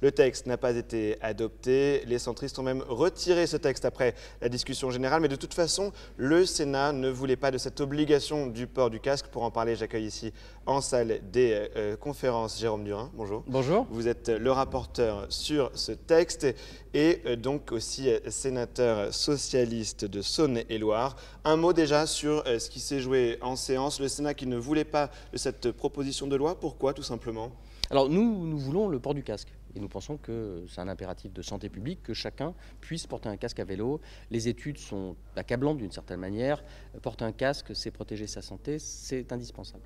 Le texte n'a pas été adopté. Les centristes ont même retiré ce texte après la discussion générale. Mais de toute façon, le Sénat ne voulait pas de cette obligation du port du casque. Pour en parler, j'accueille ici en salle des conférences Jérôme Durin. Bonjour. Bonjour. Vous êtes le rapporteur sur ce texte et donc aussi sénateur socialiste de Saône-et-Loire. Un mot déjà sur ce qui s'est joué en séance. Le Sénat qui ne voulait pas de cette proposition de loi. Pourquoi, tout simplement? Alors nous voulons le port du casque et nous pensons que c'est un impératif de santé publique que chacun puisse porter un casque à vélo. Les études sont accablantes d'une certaine manière. Porter un casque, c'est protéger sa santé, c'est indispensable.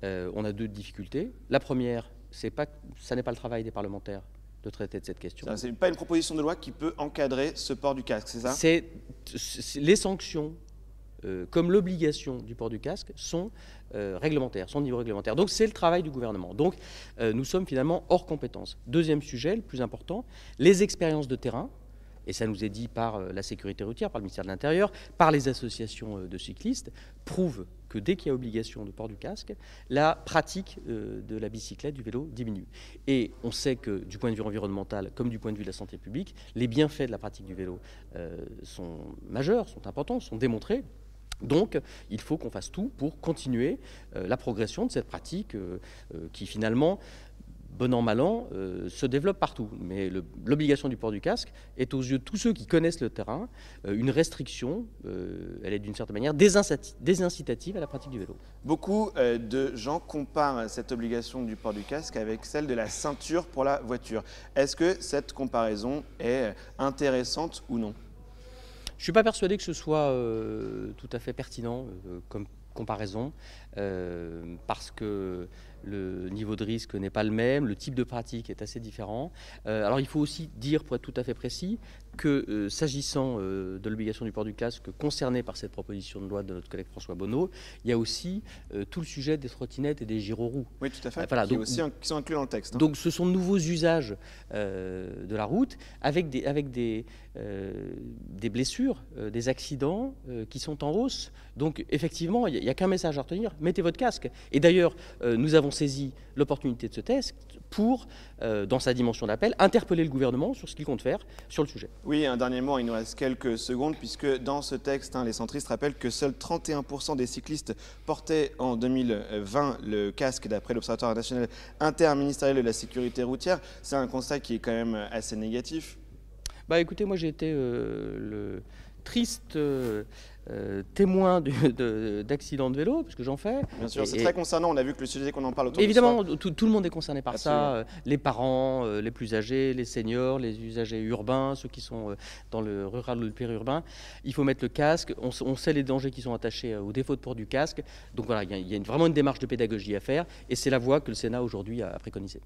On a deux difficultés. La première, ça n'est pas le travail des parlementaires de traiter de cette question. Ce n'est pas une proposition de loi qui peut encadrer ce port du casque, c'est ça? Les sanctions comme l'obligation du port du casque sont réglementaires, sont de niveau réglementaire. Donc c'est le travail du gouvernement. Donc nous sommes finalement hors compétence. Deuxième sujet, le plus important, les expériences de terrain, et ça nous est dit par la sécurité routière, par le ministère de l'Intérieur, par les associations de cyclistes, prouvent que dès qu'il y a obligation de port du casque, la pratique de la bicyclette, du vélo diminue. Et on sait que du point de vue environnemental, comme du point de vue de la santé publique, les bienfaits de la pratique du vélo sont majeurs, sont importants, sont démontrés. Donc, il faut qu'on fasse tout pour continuer la progression de cette pratique qui finalement, bon an, mal an, se développe partout. Mais l'obligation du port du casque est aux yeux de tous ceux qui connaissent le terrain une restriction, elle est d'une certaine manière désincitative à la pratique du vélo. Beaucoup de gens comparent cette obligation du port du casque avec celle de la ceinture pour la voiture. Est-ce que cette comparaison est intéressante ou non ? Je ne suis pas persuadé que ce soit tout à fait pertinent comme comparaison, parce que le niveau de risque n'est pas le même, le type de pratique est assez différent. Alors il faut aussi dire, pour être tout à fait précis, que s'agissant de l'obligation du port du casque concernée par cette proposition de loi de notre collègue François Bonneau, il y a aussi tout le sujet des trottinettes et des gyroroues. Oui, tout à fait, voilà, qui sont inclus dans le texte. Donc ce sont de nouveaux usages de la route avec des blessures, des accidents qui sont en hausse. Donc effectivement, il n'y a qu'un message à retenir, mettez votre casque. Et d'ailleurs, nous avons saisi l'opportunité de ce texte pour, dans sa dimension d'appel, interpeller le gouvernement sur ce qu'il compte faire sur le sujet. Oui, un dernier mot, il nous reste quelques secondes, puisque dans ce texte, les centristes rappellent que seuls 31% des cyclistes portaient en 2020 le casque, d'après l'Observatoire national interministériel de la sécurité routière. C'est un constat qui est quand même assez négatif. Bah, écoutez, moi j'ai été le triste témoin d'accidents de vélo, parce que j'en fais. Bien sûr, c'est très concernant, on a vu que le sujet qu'on en parle autour évidemment, de tout le monde est concerné par Absolument. ça, les parents, les plus âgés, les seniors, les usagers urbains, ceux qui sont dans le rural ou le périurbain. Il faut mettre le casque, on sait les dangers qui sont attachés au défaut de port du casque, donc voilà, il y a vraiment une démarche de pédagogie à faire, et c'est la voie que le Sénat aujourd'hui a préconisée.